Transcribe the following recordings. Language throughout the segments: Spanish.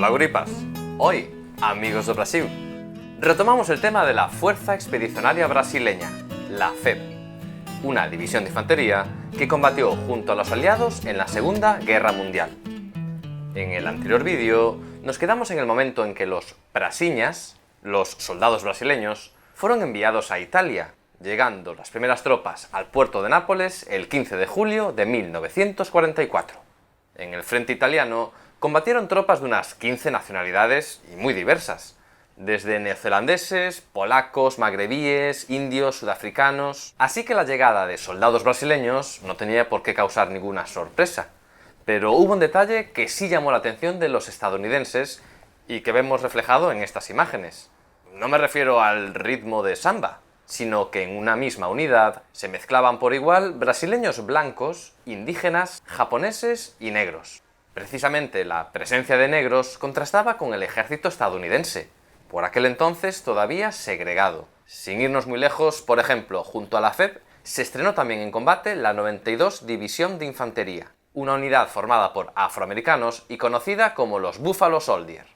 Hola guripas, hoy, amigos do Brasil, retomamos el tema de la Fuerza Expedicionaria Brasileña, la FEB, una división de infantería que combatió junto a los aliados en la Segunda Guerra Mundial. En el anterior vídeo nos quedamos en el momento en que los brasiñas, los soldados brasileños, fueron enviados a Italia, llegando las primeras tropas al puerto de Nápoles el 15 de julio de 1944. En el frente italiano combatieron tropas de unas 15 nacionalidades y muy diversas, desde neozelandeses, polacos, magrebíes, indios, sudafricanos. Así que la llegada de soldados brasileños no tenía por qué causar ninguna sorpresa, pero hubo un detalle que sí llamó la atención de los estadounidenses y que vemos reflejado en estas imágenes. No me refiero al ritmo de samba, sino que en una misma unidad se mezclaban por igual brasileños blancos, indígenas, japoneses y negros. Precisamente la presencia de negros contrastaba con el ejército estadounidense, por aquel entonces todavía segregado. Sin irnos muy lejos, por ejemplo, junto a la FEB se estrenó también en combate la 92 División de Infantería, una unidad formada por afroamericanos y conocida como los Buffalo Soldier.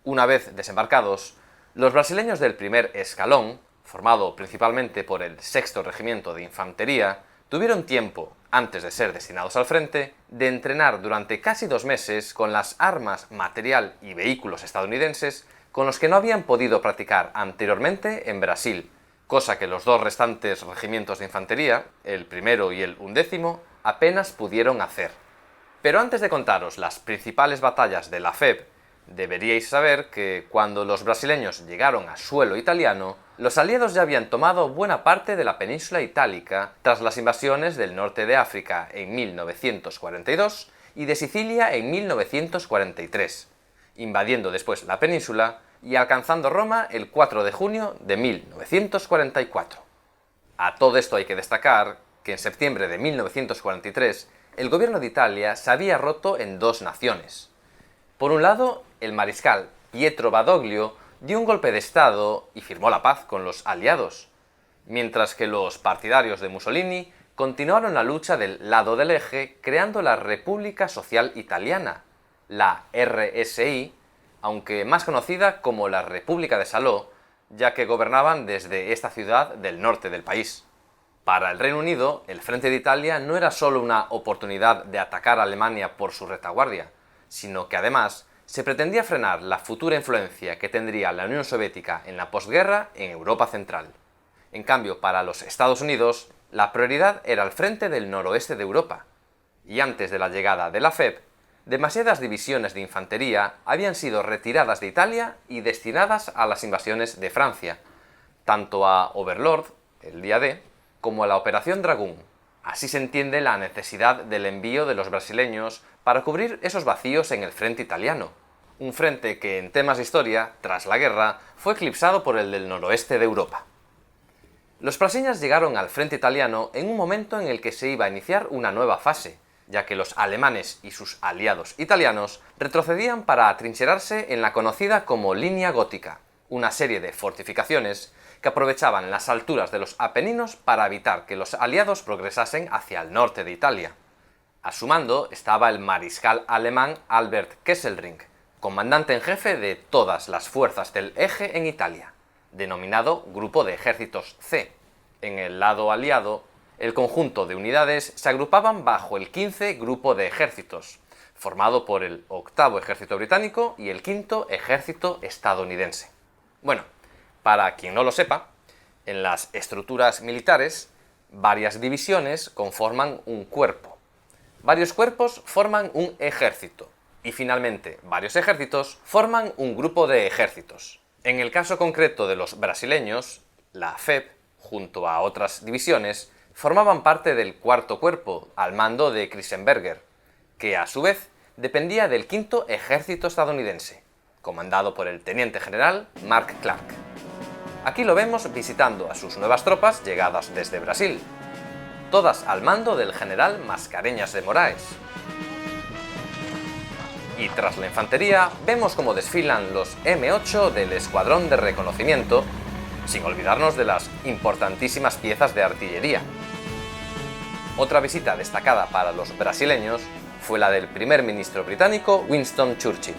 Una vez desembarcados, los brasileños del primer escalón, formado principalmente por el 6º Regimiento de Infantería, tuvieron tiempo, antes de ser destinados al frente, de entrenar durante casi 2 meses con las armas, material y vehículos estadounidenses con los que no habían podido practicar anteriormente en Brasil, cosa que los 2 restantes regimientos de infantería, el primero y el 11º, apenas pudieron hacer. Pero antes de contaros las principales batallas de la FEB, deberíais saber que cuando los brasileños llegaron a suelo italiano, los aliados ya habían tomado buena parte de la península itálica tras las invasiones del norte de África en 1942 y de Sicilia en 1943, invadiendo después la península y alcanzando Roma el 4 de junio de 1944. A todo esto hay que destacar que en septiembre de 1943 el gobierno de Italia se había roto en 2 naciones. Por un lado, el mariscal Pietro Badoglio dio un golpe de estado y firmó la paz con los aliados, mientras que los partidarios de Mussolini continuaron la lucha del lado del eje creando la República Social Italiana, la RSI, aunque más conocida como la República de Salò, ya que gobernaban desde esta ciudad del norte del país. Para el Reino Unido, el frente de Italia no era solo una oportunidad de atacar a Alemania por su retaguardia, sino que además se pretendía frenar la futura influencia que tendría la Unión Soviética en la posguerra en Europa Central. En cambio, para los Estados Unidos, la prioridad era el frente del noroeste de Europa, y antes de la llegada de la FEB, demasiadas divisiones de infantería habían sido retiradas de Italia y destinadas a las invasiones de Francia, tanto a Overlord, el día D, como a la Operación Dragoon. Así se entiende la necesidad del envío de los brasileños para cubrir esos vacíos en el frente italiano, un frente que en temas de historia, tras la guerra, fue eclipsado por el del noroeste de Europa. Los brasiñas llegaron al frente italiano en un momento en el que se iba a iniciar una nueva fase, ya que los alemanes y sus aliados italianos retrocedían para atrincherarse en la conocida como Línea Gótica, una serie de fortificaciones que aprovechaban las alturas de los Apeninos para evitar que los aliados progresasen hacia el norte de Italia. A su mando estaba el mariscal alemán Albert Kesselring, comandante en jefe de todas las fuerzas del eje en Italia, denominado Grupo de Ejércitos C. En el lado aliado, el conjunto de unidades se agrupaban bajo el 15 Grupo de Ejércitos, formado por el 8º Ejército Británico y el 5º Ejército Estadounidense. Bueno, para quien no lo sepa, en las estructuras militares, varias divisiones conforman un cuerpo. Varios cuerpos forman un ejército. Y finalmente, varios ejércitos forman un grupo de ejércitos. En el caso concreto de los brasileños, la FEB, junto a otras divisiones, formaban parte del 4º cuerpo, al mando de Krisenberger, que a su vez dependía del 5º Ejército estadounidense, comandado por el teniente general Mark Clark. Aquí lo vemos visitando a sus nuevas tropas llegadas desde Brasil, todas al mando del general Mascareñas de Moraes. Y tras la infantería, vemos cómo desfilan los M8 del Escuadrón de Reconocimiento, sin olvidarnos de las importantísimas piezas de artillería. Otra visita destacada para los brasileños fue la del primer ministro británico Winston Churchill.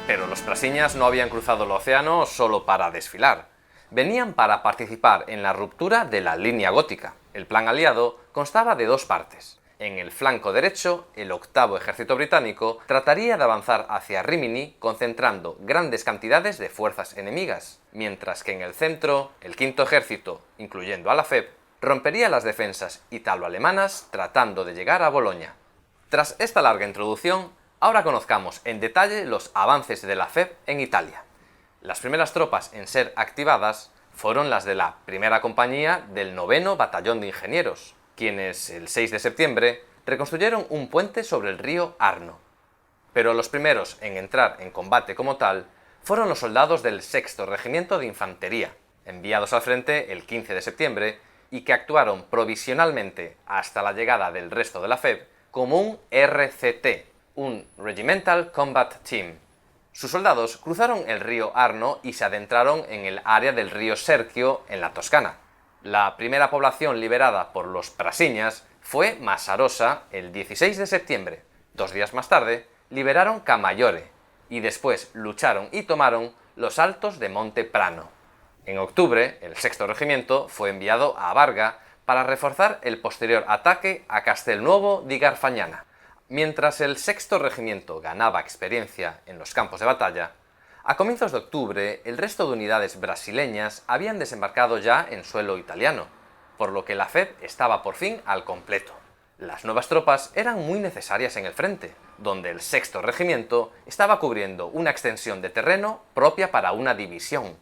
Pero los brasiñas no habían cruzado el océano solo para desfilar. Venían para participar en la ruptura de la línea gótica. El plan aliado constaba de dos partes. En el flanco derecho, el octavo ejército británico trataría de avanzar hacia Rímini concentrando grandes cantidades de fuerzas enemigas, mientras que en el centro, el quinto ejército, incluyendo a la FEB, rompería las defensas italo-alemanas tratando de llegar a Bolonia. Tras esta larga introducción, ahora conozcamos en detalle los avances de la FEB en Italia. Las primeras tropas en ser activadas fueron las de la primera compañía del 9º Batallón de Ingenieros, quienes el 6 de septiembre reconstruyeron un puente sobre el río Arno. Pero los primeros en entrar en combate como tal fueron los soldados del 6º Regimiento de Infantería, enviados al frente el 15 de septiembre y que actuaron provisionalmente hasta la llegada del resto de la FEB como un RCT, un Regimental Combat Team. Sus soldados cruzaron el río Arno y se adentraron en el área del río Serchio, en la Toscana. La primera población liberada por los brasiñas fue Massarosa el 16 de septiembre. 2 días más tarde, liberaron Camaiore y después lucharon y tomaron los altos de Monte Prano. En octubre, el 6º Regimiento fue enviado a Varga para reforzar el posterior ataque a Castelnuovo di Garfagnana. Mientras el 6º Regimiento ganaba experiencia en los campos de batalla, a comienzos de octubre, el resto de unidades brasileñas habían desembarcado ya en suelo italiano, por lo que la FEB estaba por fin al completo. Las nuevas tropas eran muy necesarias en el frente, donde el 6º Regimiento estaba cubriendo una extensión de terreno propia para una división.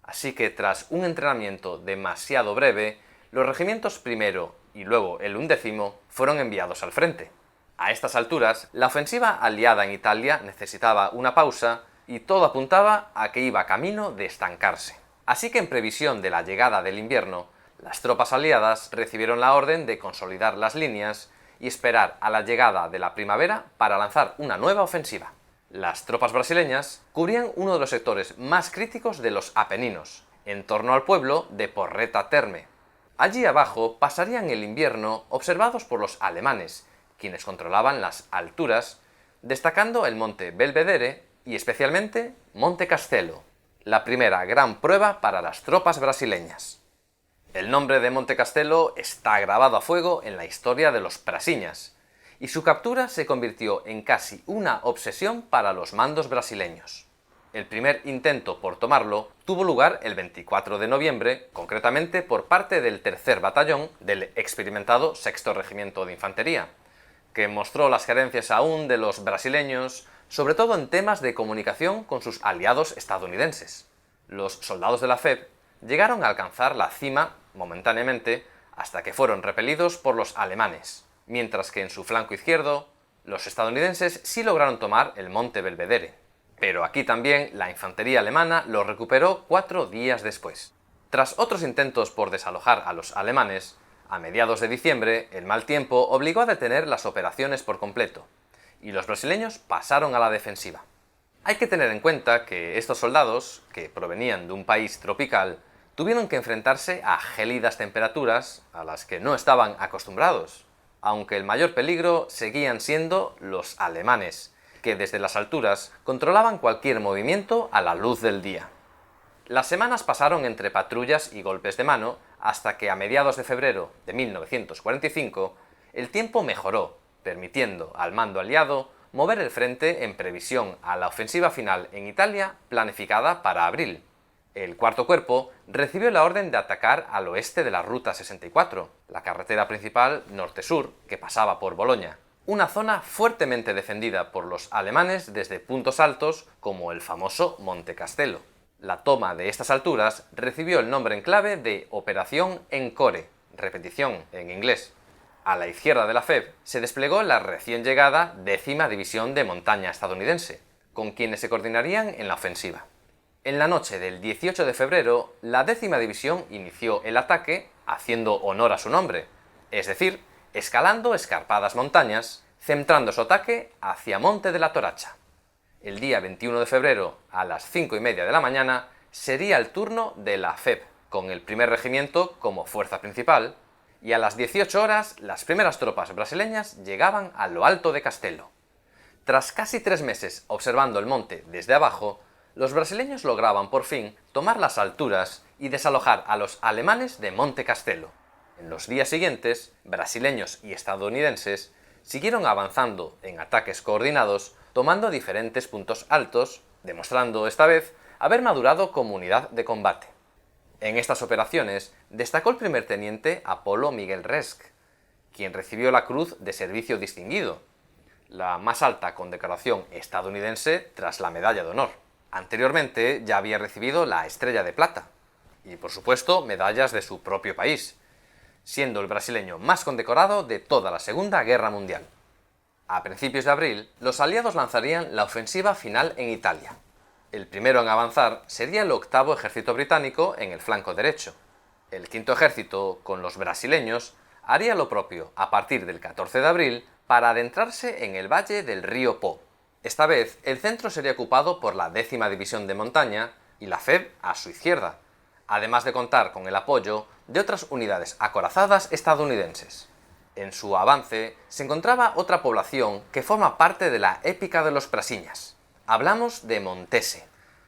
Así que tras un entrenamiento demasiado breve, los regimientos primero y luego el 11º fueron enviados al frente. A estas alturas, la ofensiva aliada en Italia necesitaba una pausa y todo apuntaba a que iba camino de estancarse. Así que en previsión de la llegada del invierno, las tropas aliadas recibieron la orden de consolidar las líneas y esperar a la llegada de la primavera para lanzar una nueva ofensiva. Las tropas brasileñas cubrían uno de los sectores más críticos de los Apeninos, en torno al pueblo de Porretta Terme. Allí abajo pasarían el invierno observados por los alemanes, quienes controlaban las alturas, destacando el monte Belvedere y especialmente Monte Castello, la primera gran prueba para las tropas brasileñas. El nombre de Monte Castello está grabado a fuego en la historia de los brasiñas, y su captura se convirtió en casi una obsesión para los mandos brasileños. El primer intento por tomarlo tuvo lugar el 24 de noviembre, concretamente por parte del 3er Batallón del experimentado 6º Regimiento de Infantería, que mostró las carencias aún de los brasileños, sobre todo en temas de comunicación con sus aliados estadounidenses. Los soldados de la FEB llegaron a alcanzar la cima momentáneamente hasta que fueron repelidos por los alemanes, mientras que en su flanco izquierdo los estadounidenses sí lograron tomar el monte Belvedere. Pero aquí también la infantería alemana lo recuperó 4 días después. Tras otros intentos por desalojar a los alemanes, a mediados de diciembre el mal tiempo obligó a detener las operaciones por completo, y los brasileños pasaron a la defensiva. Hay que tener en cuenta que estos soldados, que provenían de un país tropical, tuvieron que enfrentarse a gélidas temperaturas a las que no estaban acostumbrados, aunque el mayor peligro seguían siendo los alemanes, que desde las alturas controlaban cualquier movimiento a la luz del día. Las semanas pasaron entre patrullas y golpes de mano hasta que a mediados de febrero de 1945 el tiempo mejoró, permitiendo al mando aliado mover el frente en previsión a la ofensiva final en Italia planificada para abril. El cuarto cuerpo recibió la orden de atacar al oeste de la Ruta 64, la carretera principal norte-sur que pasaba por Bolonia, una zona fuertemente defendida por los alemanes desde puntos altos como el famoso Monte Castello. La toma de estas alturas recibió el nombre en clave de Operación Encore, repetición en inglés. A la izquierda de la FEB se desplegó la recién llegada 10ª División de Montaña estadounidense, con quienes se coordinarían en la ofensiva. En la noche del 18 de febrero, la 10ª División inició el ataque haciendo honor a su nombre, es decir, escalando escarpadas montañas, centrando su ataque hacia Monte de la Toracha. El día 21 de febrero, a las 5:30 de la mañana, sería el turno de la FEB, con el 1er Regimiento como fuerza principal, y a las 18 horas las primeras tropas brasileñas llegaban a lo alto de Castello. Tras casi 3 meses observando el monte desde abajo, los brasileños lograban por fin tomar las alturas y desalojar a los alemanes de Monte Castelo. En los días siguientes, brasileños y estadounidenses siguieron avanzando en ataques coordinados, tomando diferentes puntos altos, demostrando esta vez haber madurado como unidad de combate. En estas operaciones destacó el primer teniente Apolo Miguel Resch, quien recibió la Cruz de Servicio Distinguido, la más alta condecoración estadounidense tras la Medalla de Honor. Anteriormente ya había recibido la Estrella de Plata y, por supuesto, medallas de su propio país, siendo el brasileño más condecorado de toda la Segunda Guerra Mundial. A principios de abril, los aliados lanzarían la ofensiva final en Italia. El primero en avanzar sería el 8º Ejército Británico en el flanco derecho. El 5º Ejército, con los brasileños, haría lo propio a partir del 14 de abril para adentrarse en el valle del río Po. Esta vez, el centro sería ocupado por la 10ª División de Montaña y la FEB a su izquierda, además de contar con el apoyo de otras unidades acorazadas estadounidenses. En su avance se encontraba otra población que forma parte de la épica de los Brasiñas. Hablamos de Montese,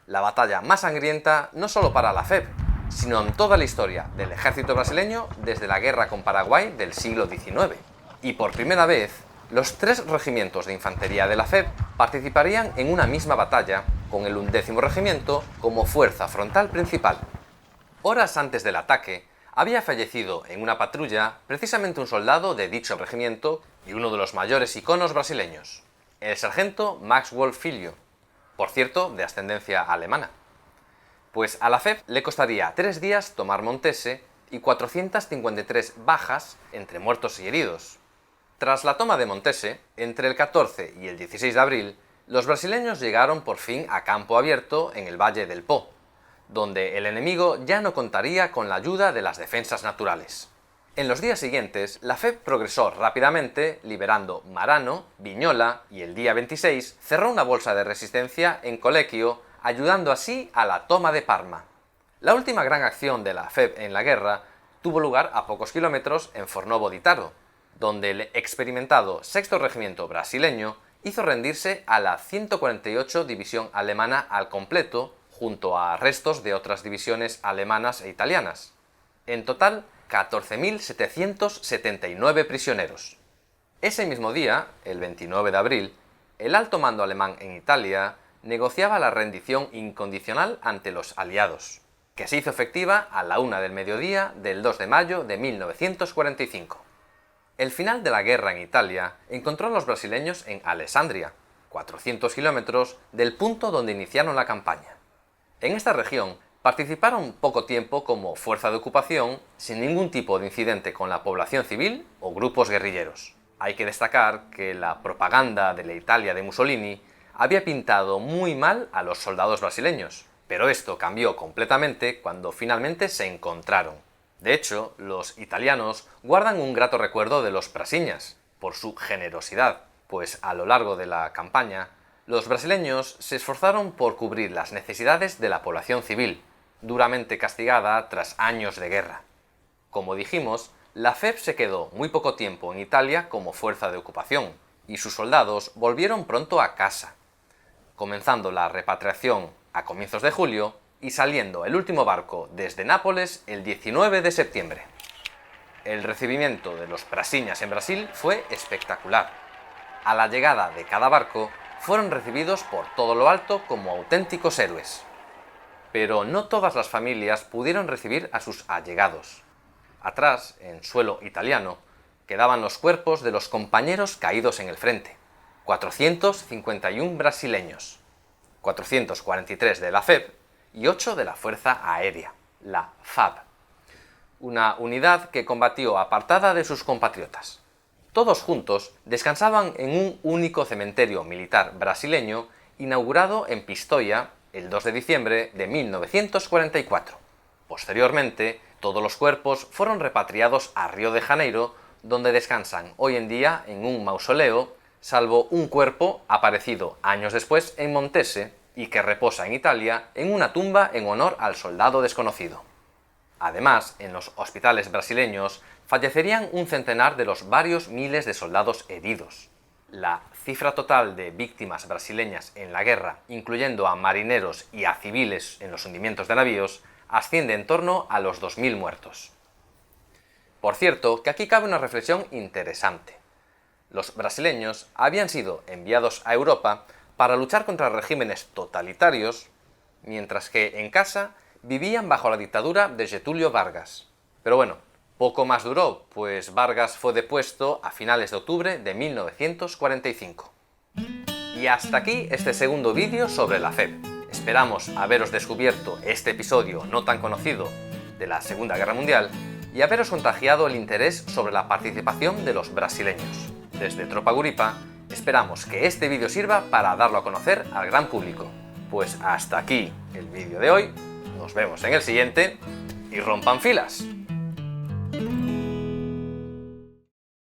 la batalla más sangrienta no solo para la FEB, sino en toda la historia del ejército brasileño desde la guerra con Paraguay del siglo XIX. Y por primera vez, los 3 regimientos de infantería de la FEB participarían en una misma batalla, con el 11º regimiento como fuerza frontal principal. Horas antes del ataque, había fallecido en una patrulla precisamente un soldado de dicho regimiento y uno de los mayores iconos brasileños, el sargento Maxwell Filho, por cierto, de ascendencia alemana. Pues a la FEB le costaría 3 días tomar Montese y 453 bajas entre muertos y heridos. Tras la toma de Montese, entre el 14 y el 16 de abril, los brasileños llegaron por fin a campo abierto en el Valle del Po, donde el enemigo ya no contaría con la ayuda de las defensas naturales. En los días siguientes, la FEB progresó rápidamente, liberando Marano, Viñola y el día 26 cerró una bolsa de resistencia en Colecchio, ayudando así a la toma de Parma. La última gran acción de la FEB en la guerra tuvo lugar a pocos kilómetros en Fornovo di Taro, donde el experimentado 6º Regimiento brasileño hizo rendirse a la 148 División alemana al completo, junto a restos de otras divisiones alemanas e italianas. En total, 14.779 prisioneros. Ese mismo día, el 29 de abril, el alto mando alemán en Italia negociaba la rendición incondicional ante los aliados, que se hizo efectiva a la 1 del mediodía del 2 de mayo de 1945. El final de la guerra en Italia encontró a los brasileños en Alessandria, 400 kilómetros del punto donde iniciaron la campaña. En esta región participaron poco tiempo como fuerza de ocupación sin ningún tipo de incidente con la población civil o grupos guerrilleros. Hay que destacar que la propaganda de la Italia de Mussolini había pintado muy mal a los soldados brasileños, pero esto cambió completamente cuando finalmente se encontraron. De hecho, los italianos guardan un grato recuerdo de los Brasiñas por su generosidad, pues a lo largo de la campaña los brasileños se esforzaron por cubrir las necesidades de la población civil, duramente castigada tras años de guerra. Como dijimos, la FEB se quedó muy poco tiempo en Italia como fuerza de ocupación, y sus soldados volvieron pronto a casa, comenzando la repatriación a comienzos de julio y saliendo el último barco desde Nápoles el 19 de septiembre. El recibimiento de los Brasiñas en Brasil fue espectacular. A la llegada de cada barco, fueron recibidos por todo lo alto como auténticos héroes. Pero no todas las familias pudieron recibir a sus allegados. Atrás, en suelo italiano, quedaban los cuerpos de los compañeros caídos en el frente, 451 brasileños, 443 de la FEB y 8 de la Fuerza Aérea, la FAB, una unidad que combatió apartada de sus compatriotas. Todos juntos descansaban en un único cementerio militar brasileño inaugurado en Pistoia el 2 de diciembre de 1944. Posteriormente, todos los cuerpos fueron repatriados a Río de Janeiro, donde descansan hoy en día en un mausoleo, salvo un cuerpo aparecido años después en Montese y que reposa en Italia en una tumba en honor al soldado desconocido. Además, en los hospitales brasileños fallecerían un centenar de los varios miles de soldados heridos. La cifra total de víctimas brasileñas en la guerra, incluyendo a marineros y a civiles en los hundimientos de navíos, asciende en torno a los 2000 muertos. Por cierto, que aquí cabe una reflexión interesante. Los brasileños habían sido enviados a Europa para luchar contra regímenes totalitarios, mientras que en casa vivían bajo la dictadura de Getúlio Vargas. Pero bueno, poco más duró, pues Vargas fue depuesto a finales de octubre de 1945. Y hasta aquí este segundo vídeo sobre la FEB. Esperamos haberos descubierto este episodio no tan conocido de la Segunda Guerra Mundial y haberos contagiado el interés sobre la participación de los brasileños. Desde Tropa Guripa, esperamos que este vídeo sirva para darlo a conocer al gran público. Pues hasta aquí el vídeo de hoy, nos vemos en el siguiente y rompan filas.